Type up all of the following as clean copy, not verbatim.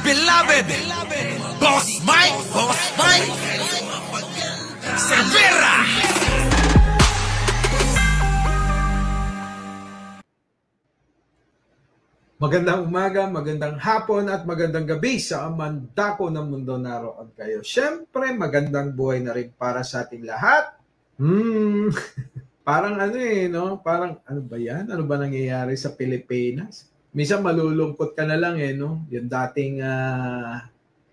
beloved Boss Mike Cervera. Magandang umaga, magandang hapon at magandang gabi sa mandako ng mundo naroon kayo. Siyempre, magandang buhay na rin para sa ating lahat. Parang no? Parang ano ba yan? Ano ba nangyayari sa Pilipinas? Minsan malulungkot ka na lang no? Yung dating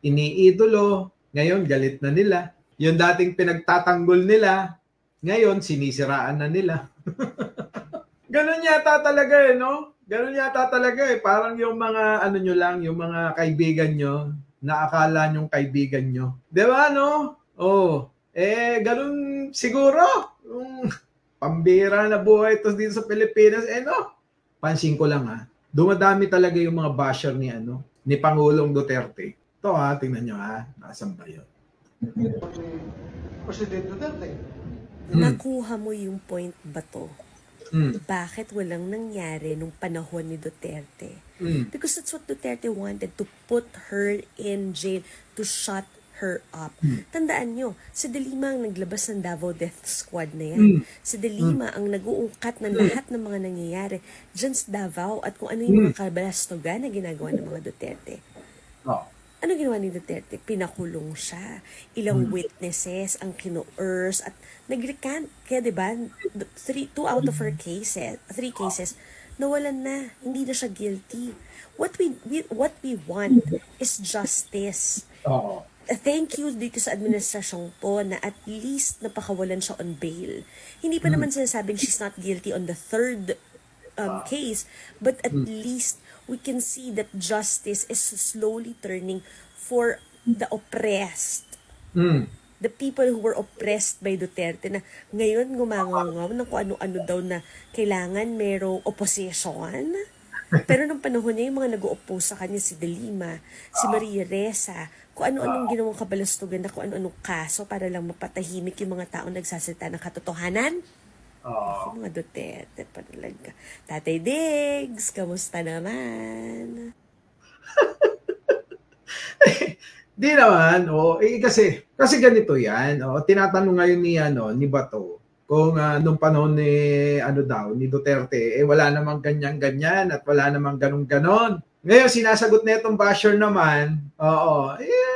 iniidolo, ngayon galit na nila. Yung dating pinagtatanggol nila, ngayon sinisiraan na nila. Ganun yata talaga no? Ganun yata talaga Parang yung mga nyo lang, yung mga kaibigan nyo, na akala nyong kaibigan nyo. Di ba, no? Ganun siguro. Pambira na buhay ito dito sa Pilipinas. No? Pansin ko lang dumadami talaga yung mga basher ni Pangulong Duterte. Ito tingnan nyo Nasaan ba yun? President Duterte. Nakuha mo yung point ba to? Bakit walang nangyari nung panahon ni Duterte? Because that's what Duterte wanted, to put her in jail, to shut her up. Tandaan nyo, si De Lima ang naglabas ng Davao Death Squad na yan. Si De Lima ang nag-uungkat ng lahat ng mga nangyayari dyan sa Davao at kung ano yung mga kabalastogan na ginagawa ng mga Duterte. Ano ginawa ni Duterte? Pinakulong siya. Ilang witnesses ang kino-urse at nag-recant. Kaya diba, 3 out of 3 cases, nawalan na. Hindi na siya guilty. What we want is justice. Thank you dito sa administrasyong to na at least napakawalan siya on bail. Hindi pa naman sinasabing she's not guilty on the third case, but at least we can see that justice is slowly turning for the oppressed. The people who were oppressed by Duterte na ngayon gumangaw ng kung ano-ano daw na kailangan merong opposition. Pero nung panahon niya, yung mga nag-o-oppose sa kanya, si De Lima, si Maria Ressa, kung ano-anong ginawang kabalastugan na kung ano-anong kaso para lang mapatahimik yung mga taong nagsasalita ng katotohanan. Ako mga Duterte pa talaga. Tatay Diggs, kamusta naman? Di naman, kasi ganito yan. Tinatanong ngayon ni Bato kung nung panahon ni Duterte, wala namang ganyan-ganyan at wala namang ganun-ganon. Ngayon, sinasagot na itong basher naman,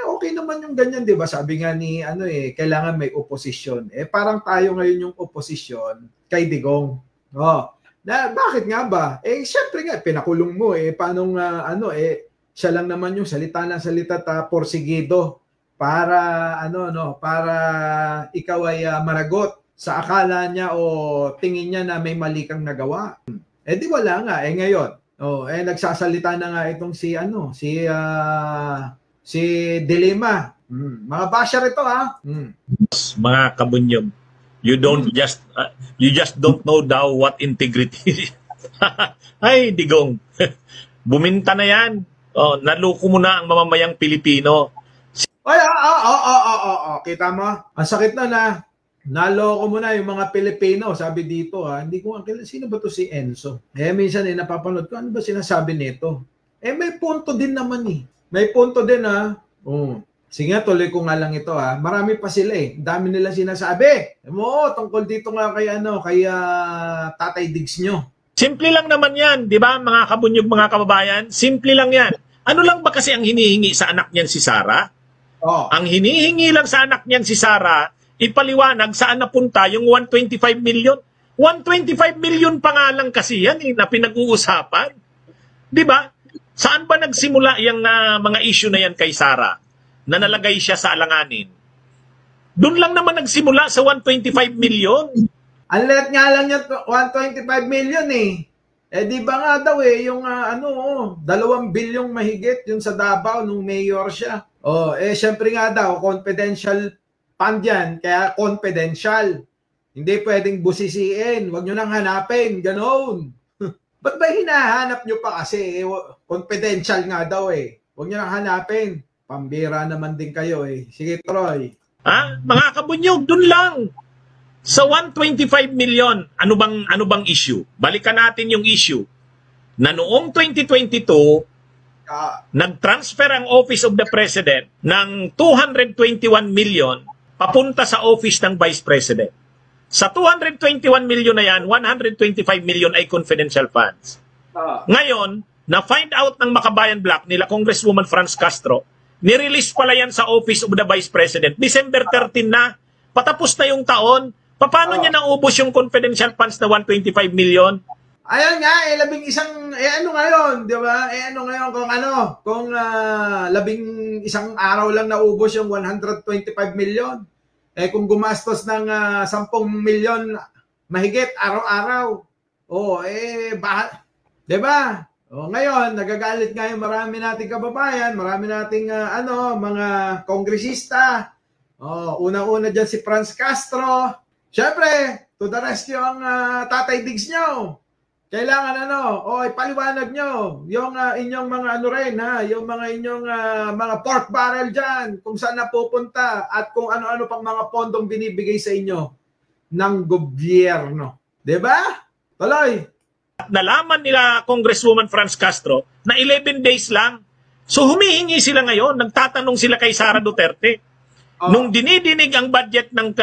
okay naman yung ganyan, di ba? Sabi nga ni, kailangan may oposisyon. Parang tayo ngayon yung oposisyon kay Digong. Bakit nga ba? Syempre nga, pinakulong mo, paanong, siya lang naman yung salita ng salita porsigido para, para ikaw ay maragot sa akala niya o tingin niya na may mali kang nagawa. Di wala nga, ngayon. Nagsasalita na nga itong si De Lima. Mga basher ito Mga kabunyog, you just don't know daw what integrity is. Ay, Digong. Buminta na yan. Naluko mo na ang mamamayang Pilipino. Kita mo? Ang sakit na. Naloko mo na yung mga Pilipino, sabi dito Hindi ko sino ba to si Enzo? Minsan napapanood ko, ano ba sinasabi nito? May punto din naman May punto din Sige nga, tuloy ko nga lang ito Marami pa sila Dami nila sinasabi. Tungkol dito nga kay Tatay Diggs nyo. Simple lang naman yan, di ba mga kabunyog, mga kababayan? Simple lang yan. Ano lang ba kasi ang hinihingi sa anak niyan si Sara? Ang hinihingi lang sa anak niyan si Sara, ipaliwanag saan napunta yung 125 million. 125 million pa nga lang kasi yan na pinag-uusapan. Di ba? Saan ba nagsimula yung mga issue na yan kay Sara na nalagay siya sa alanganin? Doon lang naman nagsimula sa 125 million. Ang lahat nga lang yung 125 million di ba nga daw yung 2 bilyong mahigit yung sa Davao nung mayor siya. Syempre nga daw, confidential fund yan, kaya confidential. Hindi pwedeng busisiin, wag nyo nang hanapin, ganoon. Ba't ba hinahanap nyo pa kasi? Confidential nga daw Wag nyo nang hanapin. Pambira naman din kayo Sige, Troy. Mga kabunyog, dun lang. Sa 125 million, ano bang issue? Balikan natin yung issue. Na noong 2022, nag-transfer ang Office of the President ng 221 million papunta sa Office ng Vice President. Sa 221 million na yan, 125 million ay confidential funds. Ngayon, na-find out ng Makabayan Black nila Congresswoman Franz Castro, nirelease pala yan sa Office of the Vice President. December 13 na, patapos na yung taon. Paano niya naubos yung confidential funds na 125 million? Ayun nga, labing isang, ano ngayon, di ba? Ano ngayon kung 11 araw lang naubos yung 125 million. Kung gumastos ng 10 milyon mahigit araw-araw. Di ba? Ngayon, nagagalit nga yung marami nating kababayan, marami nating mga kongresista. Una-una dyan si Franz Castro. Siyempre, to the rescue ang Tatay Diggs nyo. Kailangan ipaliwanag nyo yung inyong mga yung mga inyong mga pork barrel dyan, kung saan napupunta at kung ano-ano pang mga pondong binibigay sa inyo ng gobyerno. Diba? Tuloy. Nalaman nila Congresswoman Franz Castro na 11 days lang. So humihingi sila ngayon, nagtatanong sila kay Sara Duterte. Nung dinidinig ang budget ng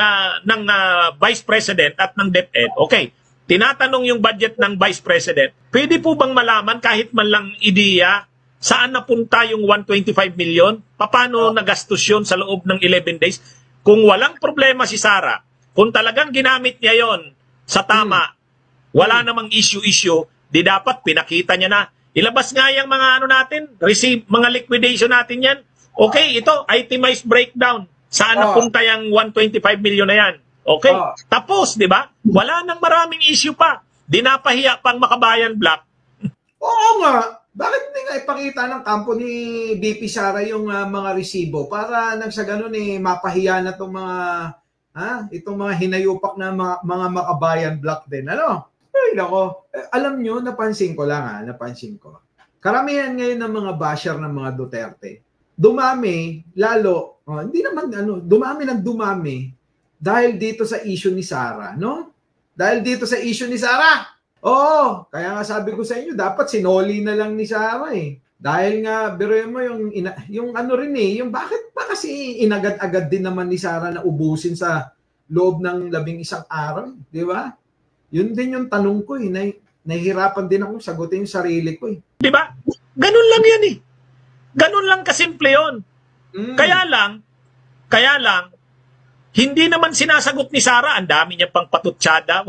Vice President at ng DepEd, okay, tinatanong yung budget ng Vice President, pwede po bang malaman kahit man lang ideya saan napunta yung 125 million? Paano nagastos yun sa loob ng 11 days? Kung walang problema si Sara, kung talagang ginamit niya yon sa tama, wala namang issue, di dapat pinakita niya na. Ilabas nga yung mga mga liquidation natin yan. Okay, ito, itemized breakdown. Saan napunta yung 125 million na yan? Okay. Tapos, di ba? Wala nang maraming issue pa. Dinapahiya pang Makabayan Black. Oo nga. Bakit hindi nga ipakita ng kampo ni BP Sara yung mga resibo para nang sa ganun mapahiya na itong mga hinayupak na mga Makabayan Black din. Ay, nako. Alam nyo, napansin ko. Karamihan ngayon ng mga basher ng mga Duterte, dumami, lalo, dumami dahil dito sa issue ni Sara, no? Dahil dito sa issue ni Sara. Oo, kaya nga sabi ko sa inyo, dapat sinoli na lang ni Sara Dahil nga, biruin mo yung bakit pa kasi inagad-agad din naman ni Sara na ubusin sa loob ng 11 araw, di ba? Yun din yung tanong ko nahihirapan din ako sagutin yung sarili ko Di ba? Ganun lang yan Ganun lang kasimple yun. Kaya lang, hindi naman sinasagot ni Sara, ang dami niya pang patutsyada,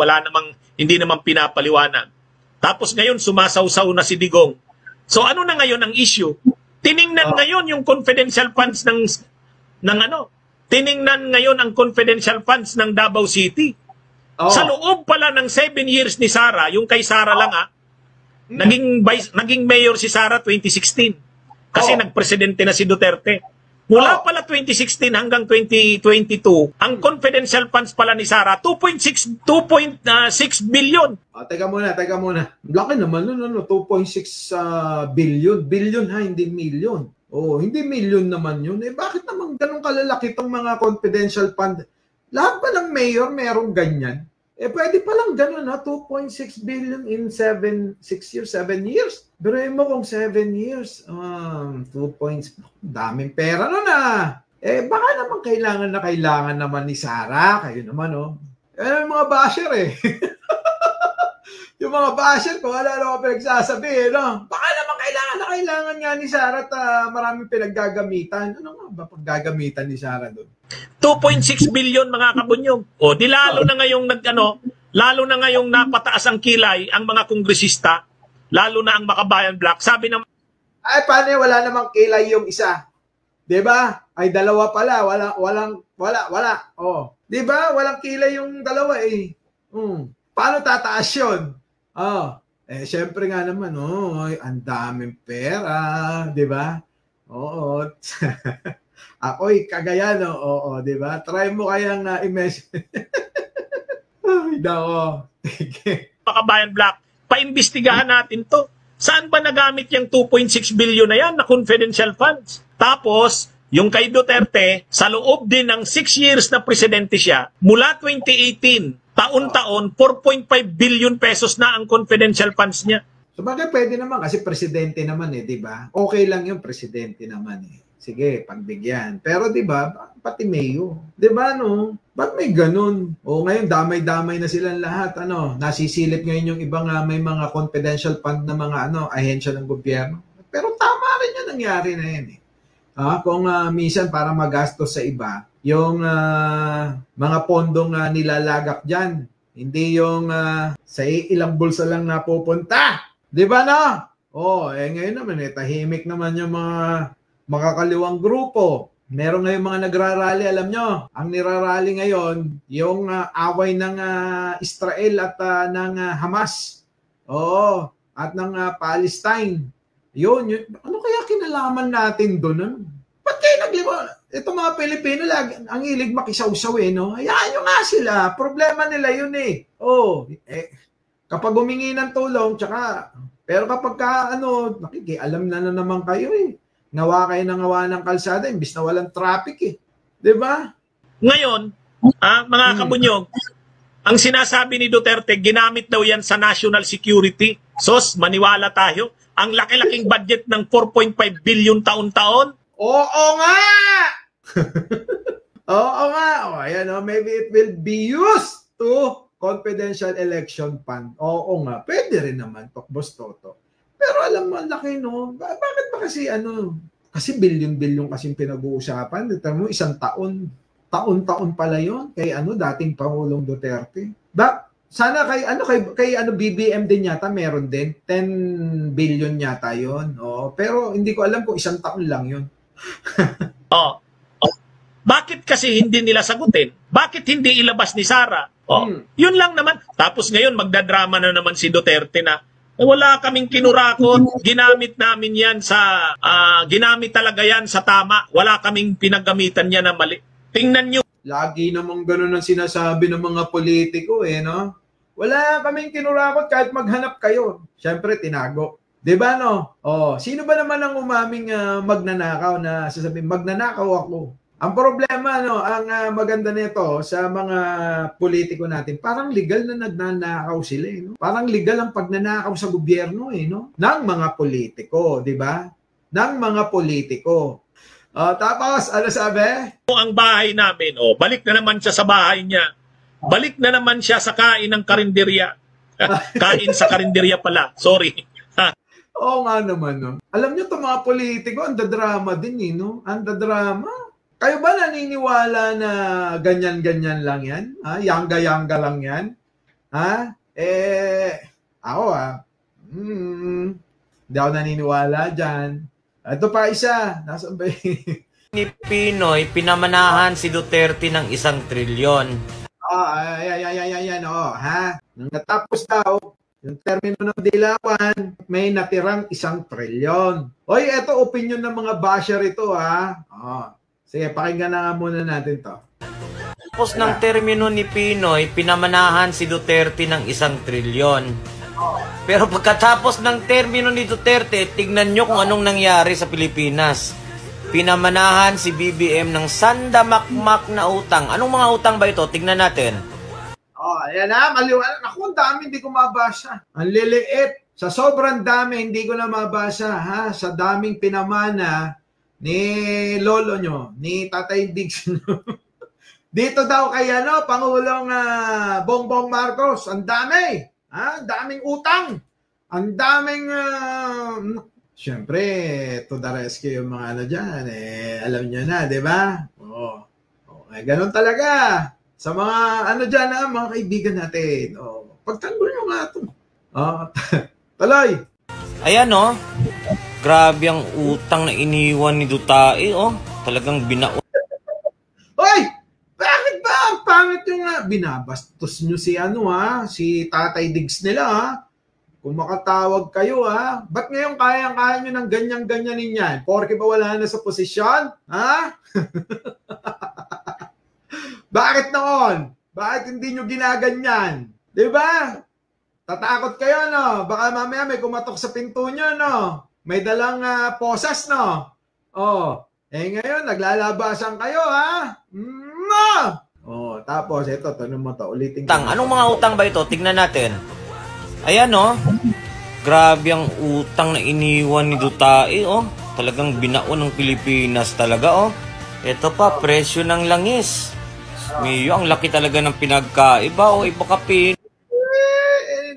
hindi naman pinapaliwanag. Tapos ngayon, sumasawsaw na si Digong. So ano na ngayon ang issue? Tiningnan ngayon yung confidential funds tiningnan ngayon ang confidential funds ng Davao City. Sa loob pala ng 7 years ni Sara, yung kay Sara lang naging mayor si Sara 2016. Kasi nagpresidente na si Duterte. Mula pala 2016 hanggang 2022, ang confidential funds pala ni Sara, 2.6 billion. Teka muna. Laki naman 2.6 billion. Billion hindi million. Hindi million naman yun. Bakit naman ganun kalalaki itong mga confidential fund? Lahat ba ng mayor merong ganyan? Pwede palang ganun 2.6 billion in 7 years. Biruin mo kung 7 years, 2 points, daming pera nun baka naman kailangan naman ni Sara, kayo naman yung mga basher yung mga basher ko, wala na ako pinagsasabi, baka naman kailangan nga ni Sara at maraming pinaggagamitan. Ano nga ba paggagamitan ni Sara doon? 2.6 billion mga kabunyog. Lalo na ngayong napataas ang kilay ang mga kongresista, lalo na ang Makabayan Black. Sabi ng paano wala namang kilay yung isa? 'Di ba? Ay dalawa pala, wala. Di ba? Walang kilay yung dalawa Paano tataas yun? Syempre nga naman, ang daming pera, di ba? Oo. Ako'y kagayan, di ba? Try mo kayang i-message. Ay, nako. Makabayan Black, paimbestigahan natin to. Saan ba nagamit yung 2.6 billion na yan na confidential funds? Tapos, yung kay Duterte, sa loob din ng 6 years na presidente siya, mula 2018, taon-taon, 4.5 billion pesos na ang confidential funds niya. So bakit pwede naman kasi presidente naman eh, 'di ba? Okay lang 'yung presidente naman eh. Sige, pagbigyan. Pero 'di ba, pati mayo. 'Di ba no? Ba't may ganun? O ngayon damay-damay na silang lahat, ano, nasisilip ngayon 'yung ibang may mga confidential fund na mga ahensya ng gobyerno. Pero tama rin 'yung nangyari na 'yan eh. Kung minsan para magastos sa iba, 'yung mga pondong nilalagak diyan, hindi 'yung sa ilang bulsa lang napupunta. 'Di ba no? Ngayon naman tahimik naman 'yung mga makakaliwang grupo. Meron ngayong mga nagrarally, alam nyo, ang nirarally ngayon, yung away ng Israel at ng Hamas. At ng Palestine. Yun. Ano kaya kinalaman natin doon? Ba't kayo Ito mga Pilipino, ang hilig makisaw-saw no? Hayaan nyo nga sila. Problema nila yun eh. Kapag humingi ng tulong, pero kapag nakikialam na naman kayo eh. Ngawa kayo ng kalsada, imbis na walang traffic eh. Diba? Ngayon, mga kabunyog, ang sinasabi ni Duterte, ginamit daw yan sa national security. Sos, maniwala tayo. Ang laki-laking budget ng 4.5 billion taon-taon. Oo nga! Oo nga. Ayan, maybe it will be used to confidential election fund. Oo nga. Pwede rin naman, Boss Toto. Pero alam mo, ang laki, no? Bakit ba kasi, kasi bilyon-bilyon kasing pinag-uusapan. Dito mo, isang taon. Taon-taon pala yun. Kay dating Pangulong Duterte. Sana kay BBM din yata, meron din. 10 billion yata yun. Pero hindi ko alam kung isang taon lang yun. Bakit kasi hindi nila sagutin? Bakit hindi ilabas ni Sara? Yun lang naman. Tapos ngayon, magdadrama na naman si Duterte na, wala kaming kinurakot, ginamit namin yan ginamit talaga yan sa tama, wala kaming pinagamitan yan na mali. Tingnan nyo. Lagi namang ganun ang sinasabi ng mga politiko no? Wala kaming kinurakot kahit maghanap kayo. Siyempre, tinago. Diba no? Sino ba naman ang umaming magnanakaw na sasabihin, magnanakaw ako? Ang problema, ang maganda nito sa mga politiko natin, parang legal na nagnanakaw sila. No? Parang legal ang pagnanakaw sa gobyerno no? Ng mga politiko, di ba? Ng mga politiko. Tapos, ano sabi? Ang bahay namin, balik na naman siya sa bahay niya. Balik na naman siya sa kain ng karinderya. Kain sa karinderya pala. Sorry. Oo nga naman. No? Alam niyo, itong mga politiko, ang dadrama din. No? Ang dadrama. Kayo ba naniniwala na ganyan-ganyan lang yan? Yanga-yanga lang yan? Ako hindi ako naniniwala dyan. Ito pa isa. Nasaan ba Ni Pinoy, pinamanahan si Duterte ng 1 trilyon. Ayan. Nung natapos daw, yung termino ng dilawan, may natirang 1 trilyon. Ito opinion ng mga basher ito Sige, pakinggan na nga muna natin to. Tapos ng termino ni Pinoy, pinamanahan si Duterte ng 1 trilyon. Pero pagkatapos ng termino ni Duterte, tignan nyo kung anong nangyari sa Pilipinas. Pinamanahan si BBM ng sandamakmak na utang. Anong mga utang ba ito? Tignan natin. Ayan maliwanag. Ako, ang dami, hindi ko mabasa. Ang liliit. Sa sobrang dami, hindi ko na mabasa. Sa daming pinamana ni lolo nyo, ni Tatay Diggs. Dito daw kay Pangulong Bongbong Marcos, ang dami. Ang daming utang. Ang daming siyempre, to the rescue yung mga dyan, alam nyo na, di ba? Ganun talaga. Sa mga dyan, mga kaibigan natin. Pagtanggol nyo nga ito. Tuloy. Ayan grabe ang utang na iniwan ni Duterte, talagang binao. Bakit ba ang pangit yung binabastos nyo si si Tatay Diggs nila Kung makatawag kayo ba't ngayon kayang-kaya nyo ng ganyan-ganyanin yan? Porke ba wala na sa posisyon? Bakit noon? Bakit hindi nyo ginaganyan? Diba? Tatakot kayo, no? Baka mamaya may kumatok sa pinto nyo, no? May dalang posas, no? Ngayon, naglalabasan kayo, tapos, ito, tanong mo to, ulitin ko. Anong mga utang ba ito? Tignan natin. Ayan, Grabe ang utang na iniwan ni Duterte, oh. Talagang binaon ng Pilipinas talaga, oh. Ito pa, presyo ng langis. Miyo, ang laki talaga ng pinagkaiba, oh. Iba ka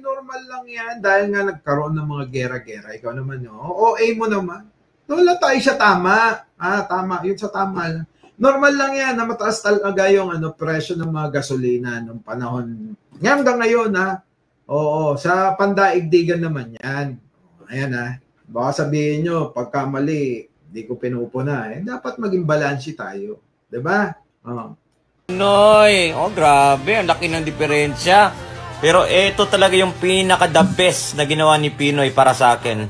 normal lang yan dahil nga nagkaroon ng mga gera-gera. Ikaw naman, no? OA mo naman. Wala tayo sa tama. Tama. Yun sa tama lang. Normal lang yan na mataas talaga yung presyo ng mga gasolina nung panahon. Hanggang ngayon, Oo, sa pandaigdigan naman yan. Ayan, Baka sabihin nyo, pagka mali, di ko pinupuna. Dapat maging balansi tayo. Diba? Noy, grabe. Ang laki ng diferensya. Pero ito talaga yung pinaka-the best na ginawa ni Pinoy para sa akin.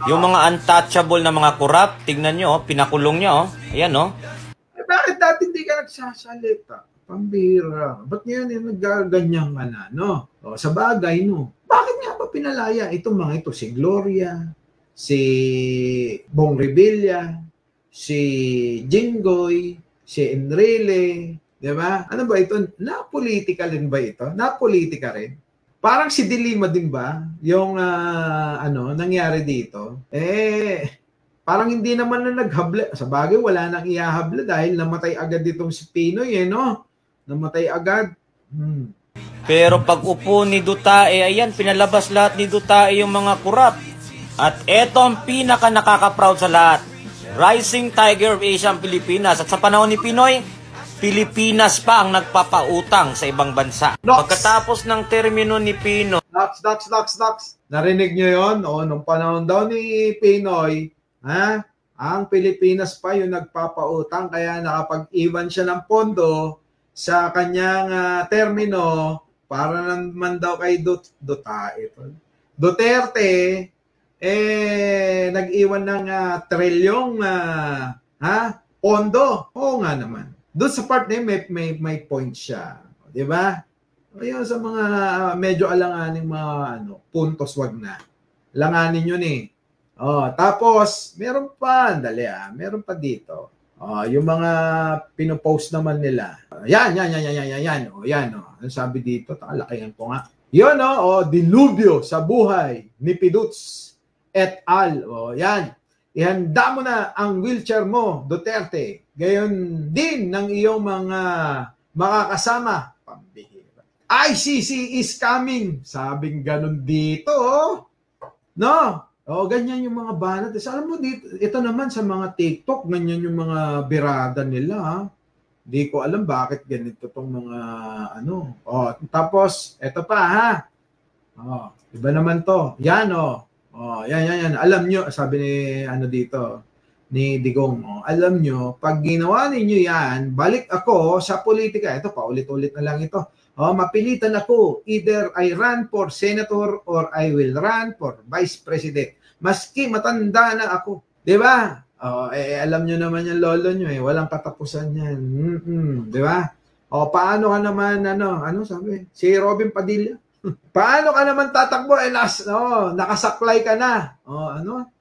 Yung mga untouchable na mga corrupt, tignan nyo, pinakulong niya, Ayan, Bakit dati hindi ka nagsasalita? Pambira. Ba't ngayon nagganyan ka na, no? Sa bagay, no? Bakit nga ba pinalaya itong mga ito? Si Gloria, si Bong Revilla, si Jinggoy, si Enrile, di ba? Ano ba ito? Na-politika rin ba ito? Na-politika rin? Parang si Dilima din ba? Yung nangyari dito? Parang hindi naman na naghabla. Sa bagay, wala nang ihahabla dahil namatay agad itong si Pinoy, no? Namatay agad. Pero pag upo ni Duterte, ayan, pinalabas lahat ni Duterte yung mga corrupt. At eto ang pinaka nakaka-proud sa lahat. Rising Tiger of Asia ang Pilipinas. At sa panahon ni Pinoy, Pilipinas pa ang nagpapautang sa ibang bansa. Pagkatapos ng termino ni Pinoy. Nox. Narinig nyo yun? Nung panahon daw ni Pinoy, ang Pilipinas pa yung nagpapautang kaya nakapag-iwan siya ng pondo sa kanyang termino para naman daw kay Duterte nag-iwan ng trilyong pondo. Oo nga naman. Doon sa part na yun, may point siya. Di ba? Ayun, sa mga medyo alanganing mga puntos, wag na. Alanganin yun tapos, meron pa, meron pa dito. Yung mga pinopost naman nila. Yan. Ano sabi dito? Lakayan ko nga. Yun, dilubyo sa buhay ni Piduts et al. Yan. Ihanda mo na ang wheelchair mo, Duterte. Gayon din ng iyong mga makakasama. Pambihira. ICC is coming. Sabing ganun dito, No? Ganyan yung mga banat. Alam mo dito, ito naman sa mga TikTok, ganyan yung mga birada nila. Di ko alam bakit ganito tong mga tapos, ito pa iba naman to. Yan yan. Alam nyo, sabi ni dito, ni Digong, alam nyo, pag ginawa ninyo yan, balik ako sa politika. Ito pa, ulit-ulit na lang ito. Mapilitan ako, either I run for senator or I will run for vice president. Maski matanda na ako. Di ba? Alam nyo naman yung lolo nyo walang katapusan yan. Di ba? Paano ka naman, ano sabi? Si Robin Padilla. Paano ka naman tatakbo? Nakasaklay ka na.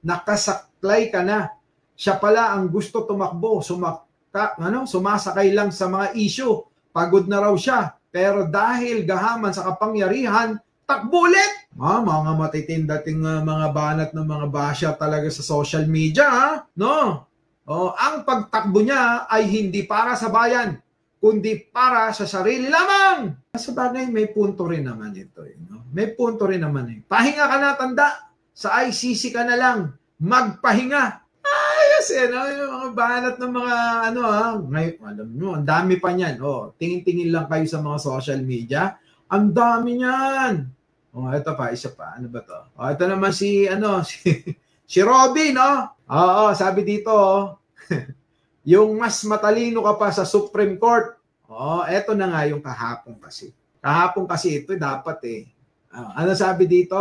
Nakasaklay ka na. Siya pala ang gusto tumakbo. Sumasakay lang sa mga issue. Pagod na raw siya. Pero dahil gahaman sa kapangyarihan, takbo ulit! Mga matitindating mga banat ng mga basya talaga sa social media, no? Ang pagtakbo niya ay hindi para sa bayan, kundi para sa sarili lamang. Sa bagay, may punto rin naman ito. No? May punto rin naman. Pahinga ka na, tanda. Sa ICC ka na lang. Magpahinga. Yung mga banat ng mga ngayon, alam nyo, ang dami pa niyan. Tingin-tingin lang kayo sa mga social media. Ang dami niyan. Ito pa, isa pa. Ano ba to? Ito naman si Robin, sabi dito, yung mas matalino ka pa sa Supreme Court. Ito na nga yung kahapon kasi. Kahapon kasi ito dapat ano sabi dito?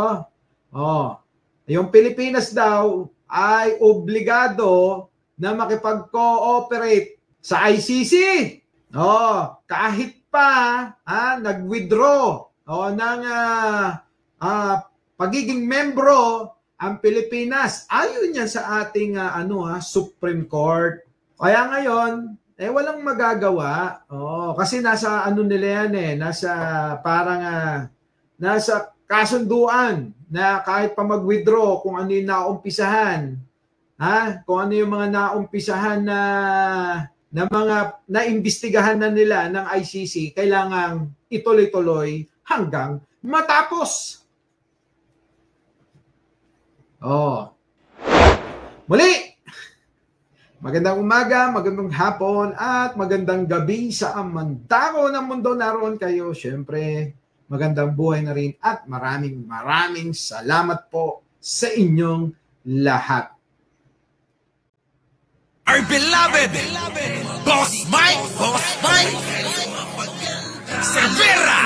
Yung Pilipinas daw ay obligado na makipag-cooperate sa ICC. Kahit pa nag-withdraw ng pagiging membro ang Pilipinas. Ayon yan sa ating Supreme Court. Kaya ngayon, walang magagawa. Kasi nasa nila yan nasa parang nasa kasunduan na kahit pa mag-withdraw kung ano yung naumpisahan, kung ano yung mga naumpisahan na mga naimbestigahan na nila ng ICC, kailangang ituloy-tuloy hanggang matapos. Muli, magandang umaga, magandang hapon, at magandang gabi sa amandako ng mundo. Naroon kayo. Siyempre, magandang buhay na rin at maraming salamat po sa inyong lahat. Our beloved Boss Mike Cervera.